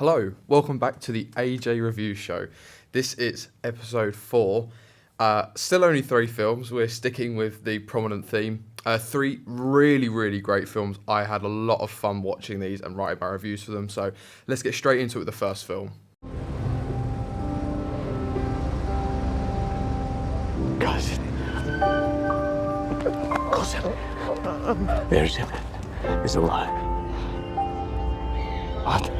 Hello, welcome back to the AJ Review Show. This is episode 4. Still only 3 films. We're sticking with the prominent theme. 3 really great films. I had a lot of fun watching these and writing my reviews for them. So let's get straight into it with the first film. Cousin. There's him. He's alive. What?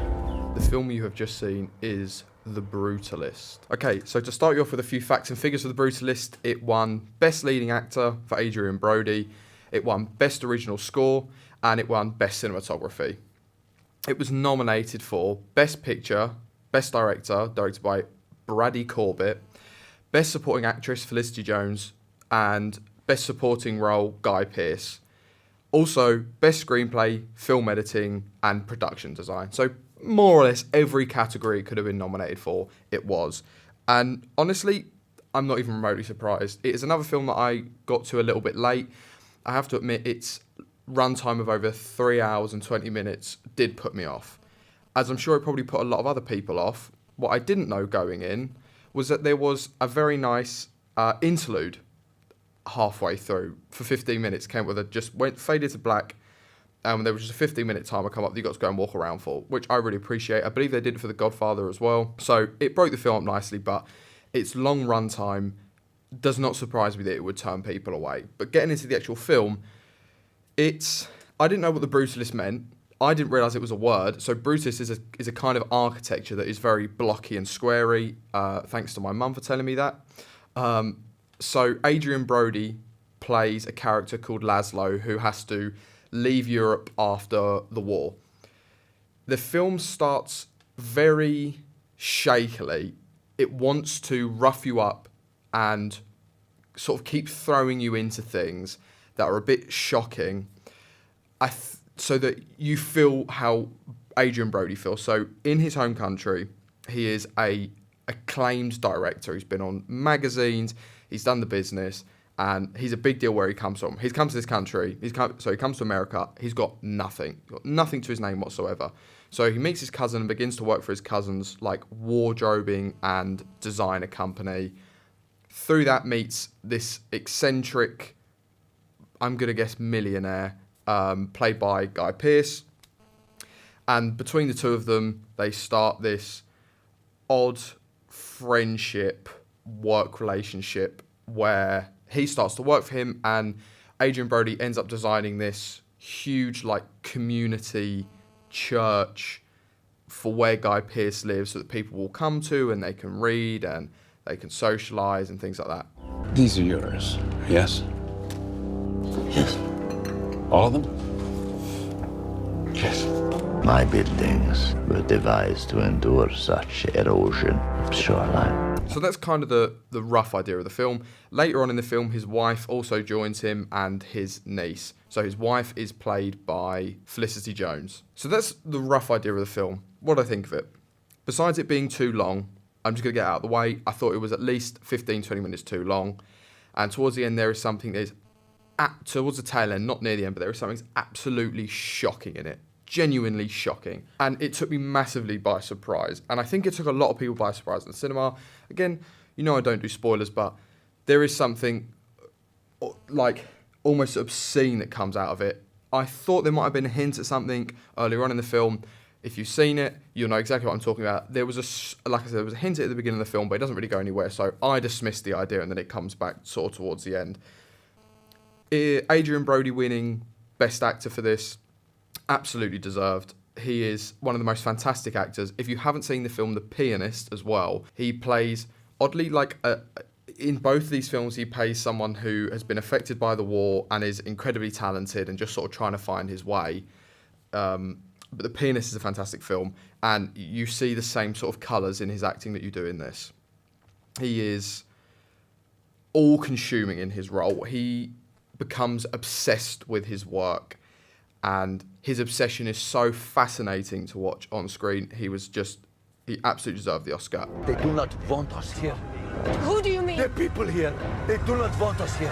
The film you have just seen is The Brutalist. Okay, so to start you off with a few facts and figures for The Brutalist, it won Best Leading Actor for Adrian Brody, it won Best Original Score, and it won Best Cinematography. It was nominated for Best Picture, Best Director, directed by Brady Corbett, Best Supporting Actress Felicity Jones, and Best Supporting Role Guy Pearce. Also, Best Screenplay, Film Editing, and Production Design. So more or less every category it could have been nominated for, it was. And honestly, I'm not even remotely surprised. It is another film that I got to a little bit late. I have to admit, its runtime of over 3 hours and 20 minutes did put me off. As I'm sure it probably put a lot of other people off, what I didn't know going in was that there was a very nice interlude halfway through for 15 minutes, came with faded to black. There was just a 15-minute timer come up that you got to go and walk around for, which I really appreciate. I believe they did it for The Godfather as well. So it broke the film up nicely, but its long run time does not surprise me that it would turn people away. But getting into the actual film, I didn't know what the Brutalist meant. I didn't realise it was a word. So Brutalist is a kind of architecture that is very blocky and squarey, thanks to my mum for telling me that. So Adrian Brody plays a character called Laszlo who has to leave Europe after the war. The film starts very shakily. It wants to rough you up and sort of keep throwing you into things that are a bit shocking, so that you feel how Adrian Brody feels. So in his home country, he is a acclaimed director. He's been on magazines, he's done the business, and he's a big deal where he comes from. He's come to this country, he comes to America, he's got nothing. He's got nothing to his name whatsoever. So he meets his cousin and begins to work for his cousin's wardrobing and designer company. Through that meets this eccentric, I'm going to guess millionaire, played by Guy Pearce. And between the two of them, they start this odd friendship, work relationship where he starts to work for him, and Adrian Brody ends up designing this huge community church for where Guy Pearce lives, so that people will come to and they can read and they can socialise and things like that. These are yours, yes? Yes. All of them? Yes. My buildings were devised to endure such erosion of shoreline. So that's kind of the rough idea of the film. Later on in the film, his wife also joins him and his niece. So his wife is played by Felicity Jones. So that's the rough idea of the film. What do I think of it? Besides it being too long, I'm just going to get out of the way. I thought it was at least 15-20 minutes too long. And towards the end, there is something that is, towards the tail end, not near the end, but there is something that's absolutely shocking in it. Genuinely shocking. And it took me massively by surprise. And I think it took a lot of people by surprise in the cinema. Again, I don't do spoilers, but there is something almost obscene that comes out of it. I thought there might have been a hint at something earlier on in the film. If you've seen it, you'll know exactly what I'm talking about. There was there was a hint at the beginning of the film, but it doesn't really go anywhere. So I dismissed the idea, and then it comes back sort of towards the end. Adrian Brody winning Best Actor for this, absolutely deserved. He is one of the most fantastic actors. If you haven't seen the film The Pianist as well, he plays, oddly, in both of these films, he plays someone who has been affected by the war and is incredibly talented and just sort of trying to find his way. But The Pianist is a fantastic film, and you see the same sort of colours in his acting that you do in this. He is all-consuming in his role. He becomes obsessed with his work, and his obsession is so fascinating to watch on screen. He absolutely deserved the Oscar. They do not want us here. Who do you mean? The people here. They do not want us here.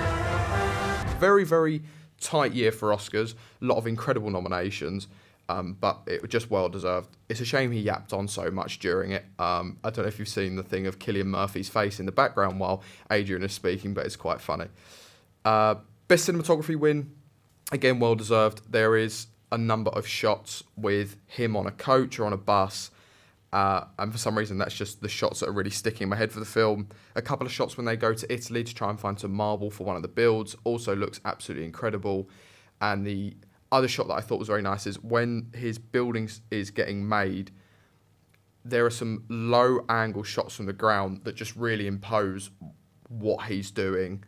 Very, very tight year for Oscars. A lot of incredible nominations. but it was just well deserved. It's a shame he yapped on so much during it. I don't know if you've seen the thing of Cillian Murphy's face in the background while Adrian is speaking, but it's quite funny. Best cinematography win, again, well deserved. There is a number of shots with him on a coach or on a bus, and for some reason that's just the shots that are really sticking in my head for the film. A couple of shots when they go to Italy to try and find some marble for one of the builds also looks absolutely incredible. And the other shot that I thought was very nice is when his building is getting made, there are some low angle shots from the ground that just really impose what he's doing.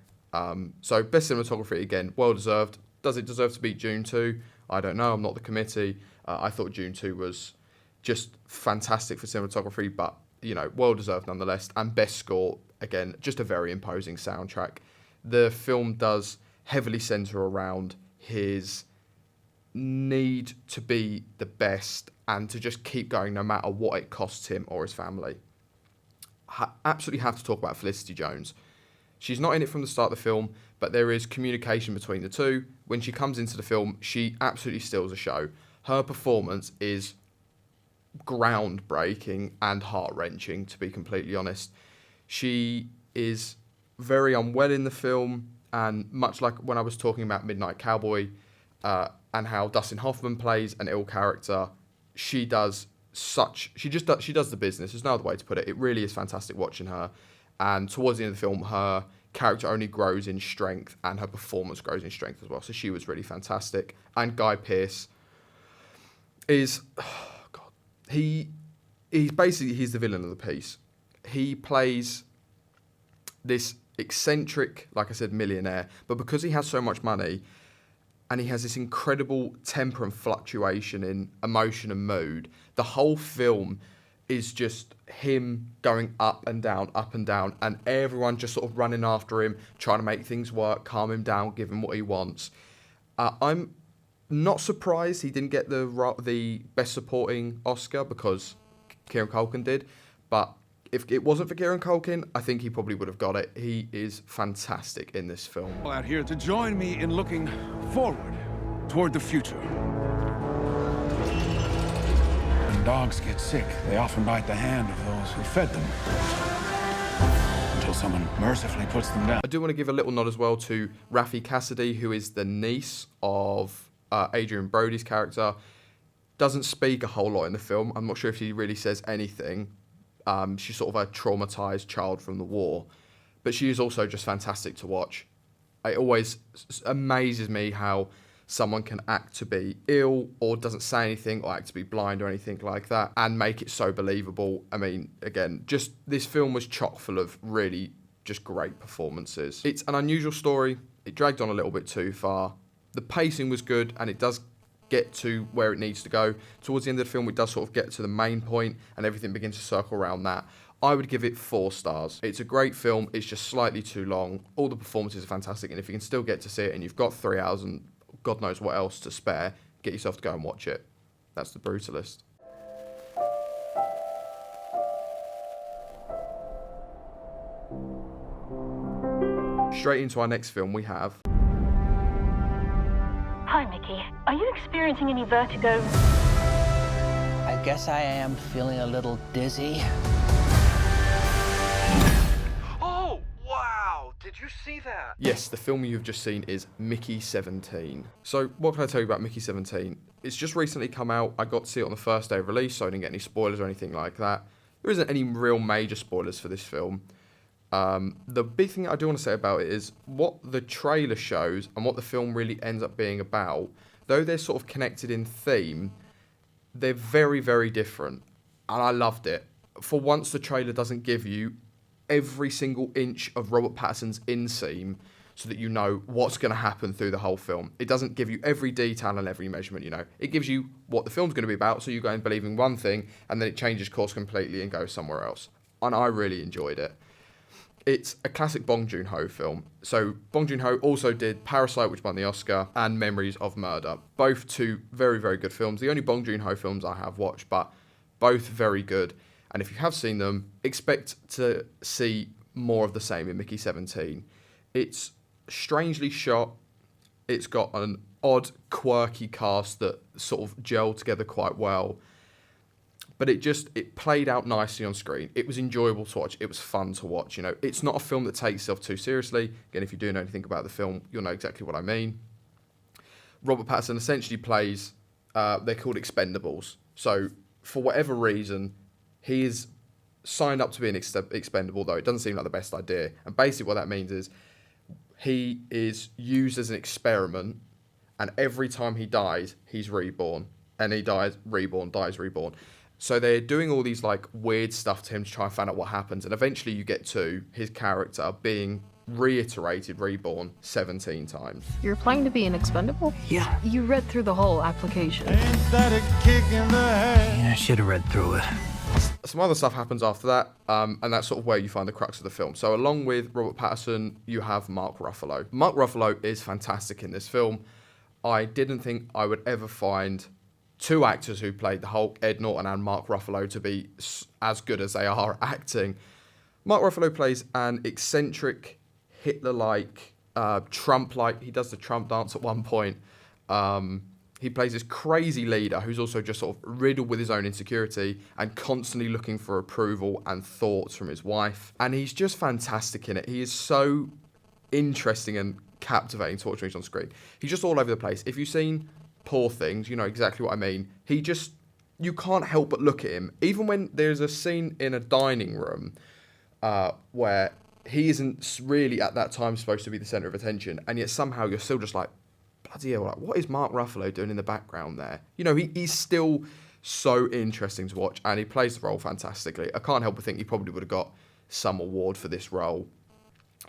So best cinematography, again, well deserved. Does it deserve to beat Dune 2? I don't know. I'm not the committee. I thought Dune 2 was just fantastic for cinematography, but, well deserved nonetheless. And best score, again, just a very imposing soundtrack. The film does heavily centre around his need to be the best and to just keep going no matter what it costs him or his family. Absolutely have to talk about Felicity Jones. She's not in it from the start of the film, but there is communication between the two. When she comes into the film, she absolutely steals the show. Her performance is groundbreaking and heart-wrenching, to be completely honest. She is very unwell in the film, and much like when I was talking about Midnight Cowboy, and how Dustin Hoffman plays an ill character, she does the business. There's no other way to put it. It really is fantastic watching her. And towards the end of the film, her character only grows in strength and her performance grows in strength as well. So she was really fantastic. And Guy Pearce is, he's the villain of the piece. He plays this eccentric, like I said, millionaire, but because he has so much money, and he has this incredible temper and fluctuation in emotion and mood, the whole film is just him going up and down, and everyone just sort of running after him, trying to make things work, calm him down, give him what he wants. I'm not surprised he didn't get the Best Supporting Oscar because Kieran Culkin did, but if it wasn't for Kieran Culkin, I think he probably would have got it. He is fantastic in this film. Out here to join me in looking forward toward the future. When dogs get sick, they often bite the hand of those who fed them, until someone mercifully puts them down. I do want to give a little nod as well to Raffi Cassidy, who is the niece of Adrian Brody's character. Doesn't speak a whole lot in the film. I'm not sure if she really says anything. She's sort of a traumatized child from the war, but she is also just fantastic to watch. It always amazes me how someone can act to be ill or doesn't say anything or act to be blind or anything like that and make it so believable. I mean, again, just this film was chock full of really just great performances. It's an unusual story. It dragged on a little bit too far. The pacing was good and it does get to where it needs to go. Towards the end of the film, it does sort of get to the main point and everything begins to circle around that. I would give it 4 stars. It's a great film. It's just slightly too long. All the performances are fantastic. And if you can still get to see it and you've got 3 hours and God knows what else to spare, get yourself to go and watch it. That's The Brutalist. Straight into our next film, we have... Hi, Mickey. Are you experiencing any vertigo? I guess I am feeling a little dizzy. Oh, wow! Did you see that? Yes, the film you've just seen is Mickey 17. So, what can I tell you about Mickey 17? It's just recently come out. I got to see it on the first day of release, so I didn't get any spoilers or anything like that. There isn't any real major spoilers for this film. The big thing I do want to say about it is what the trailer shows and what the film really ends up being about. Though they're sort of connected in theme, they're very, very different. And I loved it. For once, the trailer doesn't give you every single inch of Robert Pattinson's inseam so that you know what's going to happen through the whole film. It doesn't give you every detail and every measurement, you know. It gives you what the film's going to be about, so you go in believing one thing, and then it changes course completely and goes somewhere else. And I really enjoyed it. It's a classic Bong Joon-ho film. So Bong Joon-ho also did Parasite, which won the Oscar, and Memories of Murder. Both 2 very, very good films. The only Bong Joon-ho films I have watched, but both very good. And if you have seen them, expect to see more of the same in Mickey 17. It's strangely shot. It's got an odd, quirky cast that sort of gelled together quite well. But it played out nicely on screen. It was enjoyable to watch. It was fun to watch. You know, it's not a film that takes itself too seriously. Again, if you do know anything about the film, you'll know exactly what I mean. Robert Pattinson essentially plays, they're called expendables. So for whatever reason, he is signed up to be an expendable, though it doesn't seem like the best idea. And basically what that means is he is used as an experiment, and every time he dies, he's reborn. And he dies, reborn, dies, reborn. So they're doing all these like weird stuff to him to try and find out what happens. And eventually you get to his character being reborn 17 times. You're applying to be an expendable? Yeah. You read through the whole application. I should have read through it. Some other stuff happens after that, and that's sort of where you find the crux of the film. So along with Robert Pattinson, you have Mark Ruffalo. Mark Ruffalo is fantastic in this film. I didn't think I would ever find two actors who played the Hulk, Ed Norton and Mark Ruffalo, to be as good as they are acting. Mark Ruffalo plays an eccentric, Hitler-like, Trump-like. He does the Trump dance at one point. He plays this crazy leader who's also just sort of riddled with his own insecurity and constantly looking for approval and thoughts from his wife. And he's just fantastic in it. He is so interesting and captivating to watch when he's on screen. He's just all over the place. If you've seen Poor Things, you know exactly what I mean. You can't help but look at him. Even when there's a scene in a dining room where he isn't really at that time supposed to be the centre of attention, and yet somehow you're still just like, bloody hell, like, what is Mark Ruffalo doing in the background there? You know, he's still so interesting to watch, and he plays the role fantastically. I can't help but think he probably would have got some award for this role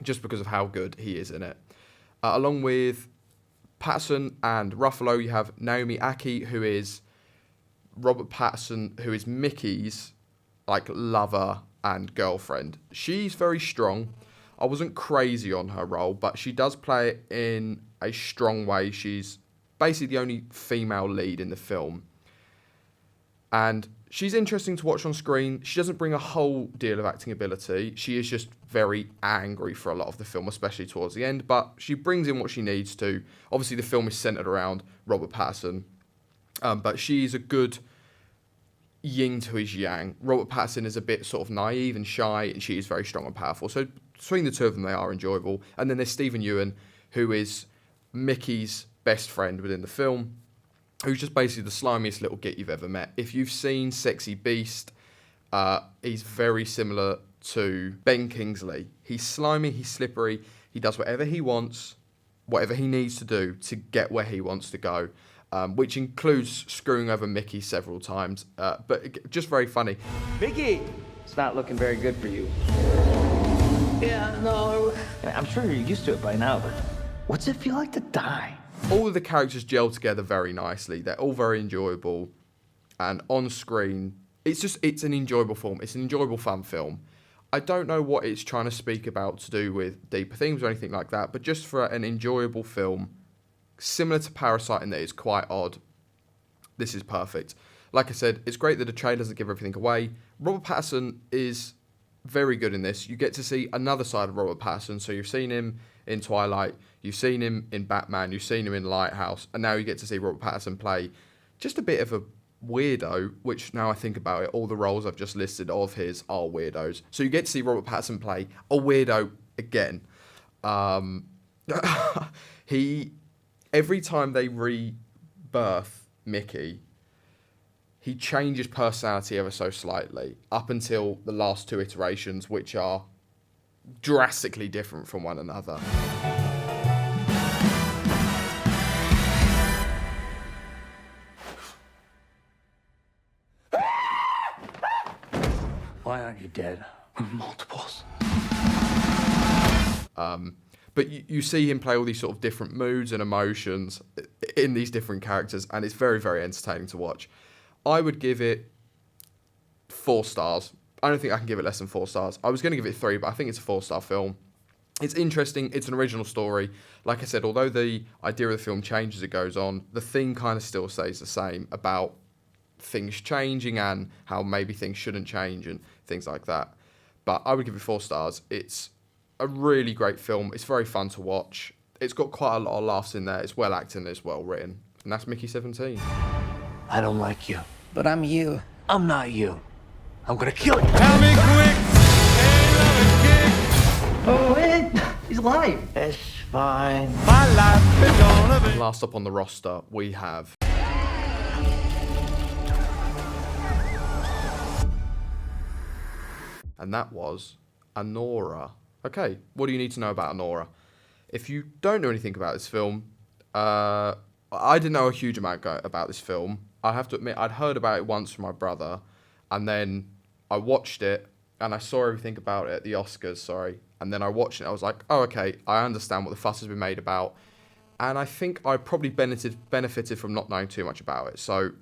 just because of how good he is in it. Along with Pattinson and Ruffalo, you have Naomi Ackie, who is Robert Pattinson, who is Mickey's like lover and girlfriend. She's very strong. I wasn't crazy on her role, but she does play it in a strong way. She's basically the only female lead in the film. And she's interesting to watch on screen. She doesn't bring a whole deal of acting ability. She is just very angry for a lot of the film, especially towards the end, but she brings in what she needs to. Obviously, the film is centered around Robert Pattinson, but she's a good yin to his yang. Robert Pattinson is a bit sort of naive and shy, and she is very strong and powerful. So between the two of them, they are enjoyable. And then there's Stephen Ewan, who is Mickey's best friend within the film, who's just basically the slimiest little git you've ever met. If you've seen Sexy Beast, he's very similar to Ben Kingsley. He's slimy, he's slippery, he does whatever he wants, whatever he needs to do to get where he wants to go, which includes screwing over Mickey several times, but just very funny. Mickey, it's not looking very good for you. Yeah, no, I'm sure you're used to it by now, but what's it feel like to die? All of the characters gel together very nicely. They're all very enjoyable, and on screen, it's an enjoyable film. It's an enjoyable, fun film. I don't know what it's trying to speak about to do with deeper themes or anything like that, but just for an enjoyable film, similar to Parasite in that it's quite odd, this is perfect. Like I said, it's great that the trailer doesn't give everything away. Robert Pattinson is very good in this. You get to see another side of Robert Pattinson. So you've seen him in Twilight, you've seen him in Batman, you've seen him in Lighthouse, and now you get to see Robert Pattinson play just a bit of a weirdo, which now I think about it, all the roles I've just listed of his are weirdos. So you get to see Robert Pattinson play a weirdo again. Every time they rebirth Mickey, he changes personality ever so slightly, up until the last two iterations, which are drastically different from one another. Why aren't you dead? Multiples. But you see him play all these sort of different moods and emotions in these different characters, and it's very, very entertaining to watch. I would give it 4 stars. I don't think I can give it less than 4 stars. I was going to give it 3, but I think it's a 4-star film. It's interesting. It's an original story. Like I said, although the idea of the film changes as it goes on, the theme kind of still stays the same about things changing and how maybe things shouldn't change and things like that. But I would give it 4 stars. It's a really great film. It's very fun to watch. It's got quite a lot of laughs in there. It's well acted, it's well written. And that's Mickey 17. I don't like you, but I'm you. I'm not you. I'm gonna kill you. Oh, wait. He's alive. It's fine. Last up on the roster, we have... And that was Anora. Okay, what do you need to know about Anora? If you don't know anything about this film, I didn't know a huge amount about this film. I have to admit, I'd heard about it once from my brother, and then I watched it, and I saw everything about it at the Oscars, and then I watched it, I was like, oh, okay, I understand what the fuss has been made about, and I think I probably benefited from not knowing too much about it. So,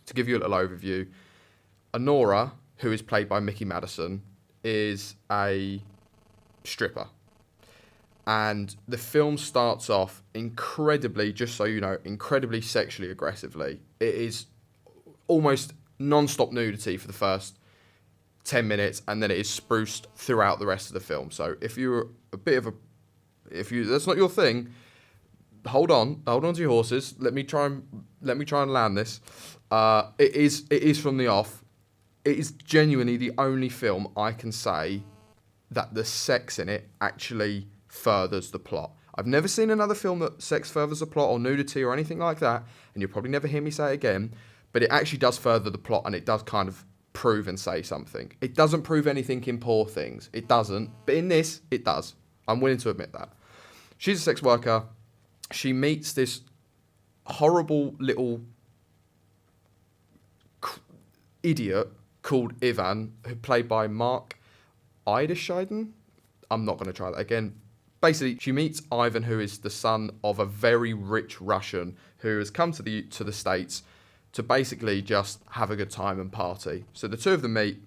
to give you a little overview, Anora, who is played by Mickey Madison, is a stripper. And the film starts off incredibly, just so you know, incredibly sexually aggressively. It is almost non-stop nudity for the first 10 minutes, and then it is spruced throughout the rest of the film. So if you're that's not your thing, hold on to your horses. Let me try and land this. It is from the off. It is genuinely the only film I can say that the sex in it actually furthers the plot. I've never seen another film that sex furthers the plot or nudity or anything like that, and you'll probably never hear me say it again, but it actually does further the plot, and it does kind of prove and say something. It doesn't prove anything in Poor Things. It doesn't, but in this, it does. I'm willing to admit that. She's a sex worker. She meets this horrible little idiot called Ivan, who played by Mark Eiderscheiden. I'm not going to try that again. Basically, she meets Ivan, who is the son of a very rich Russian who has come to the States to basically just have a good time and party. So the two of them meet,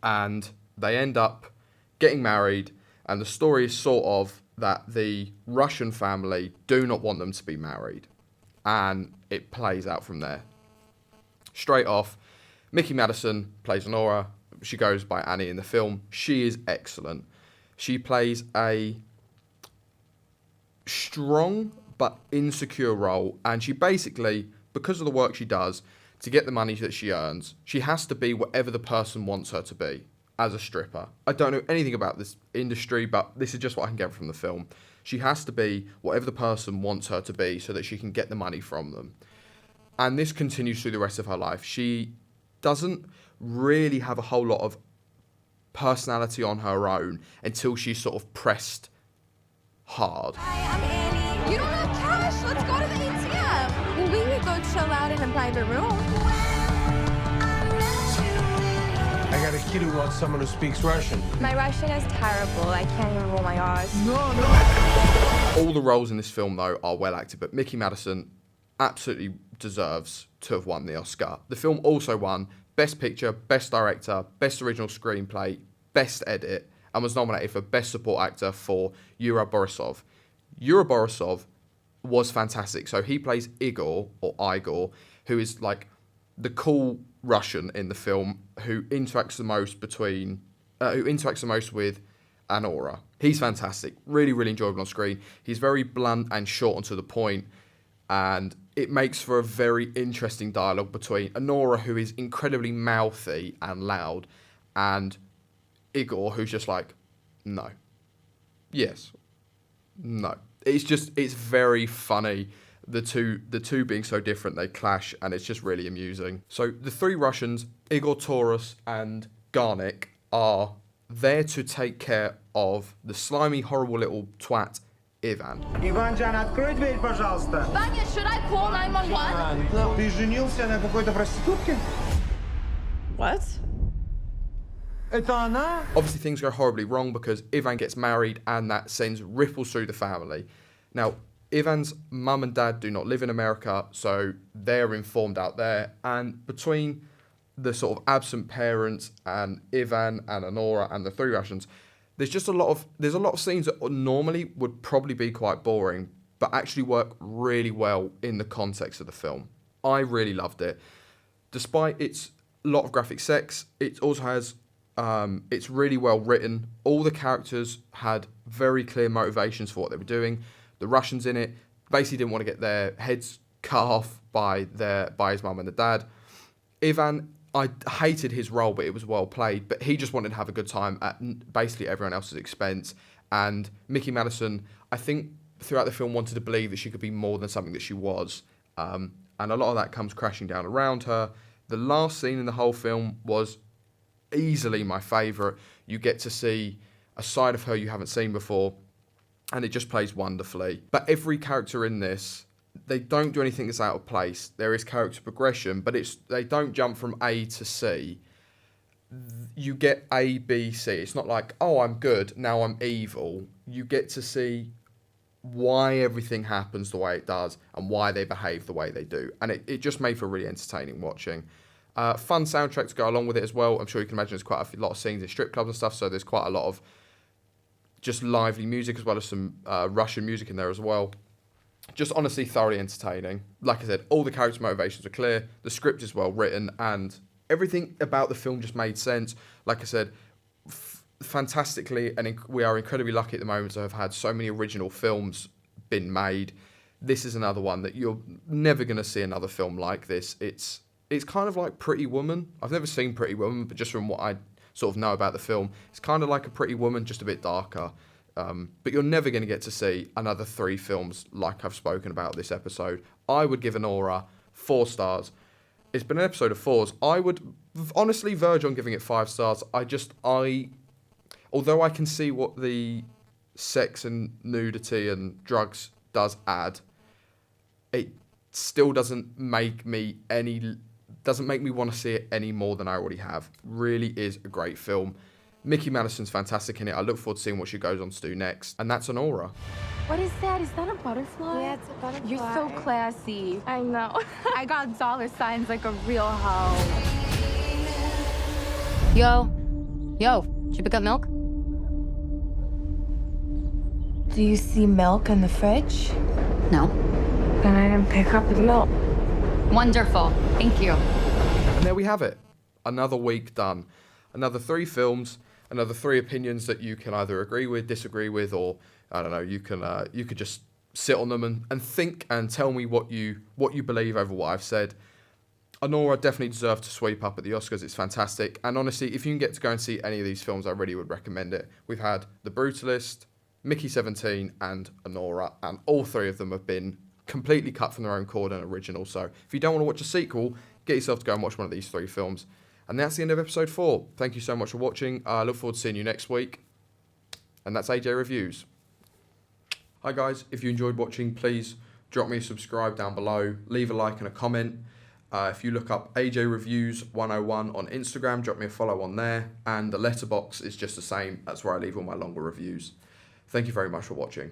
and they end up getting married, and the story is sort of that the Russian family do not want them to be married, and it plays out from there. Straight off, Mickey Madison plays Anora. She goes by Annie in the film. She is excellent. She plays a strong but insecure role, and she basically, because of the work she does, to get the money that she earns, she has to be whatever the person wants her to be as a stripper. I don't know anything about this industry, but this is just what I can get from the film. She has to be whatever the person wants her to be so that she can get the money from them. And this continues through the rest of her life. She doesn't really have a whole lot of personality on her own until she's sort of pressed hard. Hi, I'm Annie. You don't have cash? Let's go to the ATM. Well, we could go chill out in a private room. I got a kid who wants someone who speaks Russian. My Russian is terrible. I can't even roll my R's. All the roles in this film, though, are well acted, but Mickey Madison absolutely deserves to have won the Oscar. The film also won Best Picture, Best Director, Best Original Screenplay, Best Edit, and was nominated for Best Support Actor for Yura Borisov. Yura Borisov was fantastic. So he plays Igor, who is like the cool Russian in the film who interacts the most with Anora. He's fantastic. Really, really enjoyable on screen. He's very blunt and short and to the point, and it makes for a very interesting dialogue between Anora, who is incredibly mouthy and loud, and Igor, who's just like, no. Yes. No. It's very funny. The two being so different, they clash, and it's just really amusing. So the three Russians, Igor, Taurus, and Garnik, are there to take care of the slimy, horrible little twat, Ivan. Иван-Джан, открой дверь, пожалуйста. Vanya, should I call 911? Ты женился на какой-то проститутке? What? Это она? Obviously, things go horribly wrong because Ivan gets married, and that sends ripples through the family. Now, Ivan's mum and dad do not live in America, so they're informed out there. And between the sort of absent parents and Ivan and Anora and the three Russians, there's a lot of scenes that normally would probably be quite boring, but actually work really well in the context of the film. I really loved it. Despite its lot of graphic sex, it also has It's really well written. All the characters had very clear motivations for what they were doing. The Russians in it basically didn't want to get their heads cut off by his mum and the dad. Ivan, I hated his role, but it was well played. But he just wanted to have a good time at basically everyone else's expense. And Mickey Madison, I think throughout the film, wanted to believe that she could be more than something that she was. And a lot of that comes crashing down around her. The last scene in the whole film was easily my favourite. You get to see a side of her you haven't seen before, and it just plays wonderfully. But every character in this, they don't do anything that's out of place. There is character progression, but they don't jump from A to C. You get A, B, C. It's not like, oh, I'm good, now I'm evil. You get to see why everything happens the way it does and why they behave the way they do. And it just made for really entertaining watching. Fun soundtrack to go along with it as well. I'm sure you can imagine there's quite a lot of scenes in strip clubs and stuff, so there's quite a lot of just lively music as well as some Russian music in there as well. Just honestly thoroughly entertaining. Like I said, all the character motivations are clear, the script is well written, and everything about the film just made sense. Like I said, fantastically, and we are incredibly lucky at the moment to have had so many original films been made. This is another one that you're never going to see another film like this. It's kind of like Pretty Woman. I've never seen Pretty Woman, but just from what I sort of know about the film, it's kind of like a Pretty Woman, just a bit darker. But you're never going to get to see another 3 films like I've spoken about this episode. I would give Anora 4 stars. It's been an episode of 4s. I would honestly verge on giving it 5 stars. Although I can see what the sex and nudity and drugs does add, it still doesn't make me want to see it any more than I already have. Really is a great film. Mickey Madison's fantastic in it. I look forward to seeing what she goes on to do next. And that's Anora. What is that? Is that a butterfly? Yeah, it's a butterfly. You're so classy. I know. I got dollar signs like a real hoe. Yo, did you pick up milk? Do you see milk in the fridge? No. Then I didn't pick up the milk. Wonderful. Thank you. And there we have it. Another week done. Another 3 films, another 3 opinions that you can either agree with, disagree with, or I don't know, you could just sit on them and think and tell me what you believe over what I've said. Anora definitely deserved to sweep up at the Oscars. It's fantastic. And honestly, if you can get to go and see any of these films, I really would recommend it. We've had The Brutalist, Mickey 17, and Anora, and all 3 of them have been completely cut from their own cord and original. So if you don't want to watch a sequel, get yourself to go and watch one of these 3 films. And that's the end of episode 4. Thank you so much for watching. I look forward to seeing you next week. And that's AJ Reviews. Hi guys, if you enjoyed watching, please drop me a subscribe down below. Leave a like and a comment. If you look up AJ Reviews 101 on Instagram, drop me a follow on there. And the letterbox is just the same. That's where I leave all my longer reviews. Thank you very much for watching.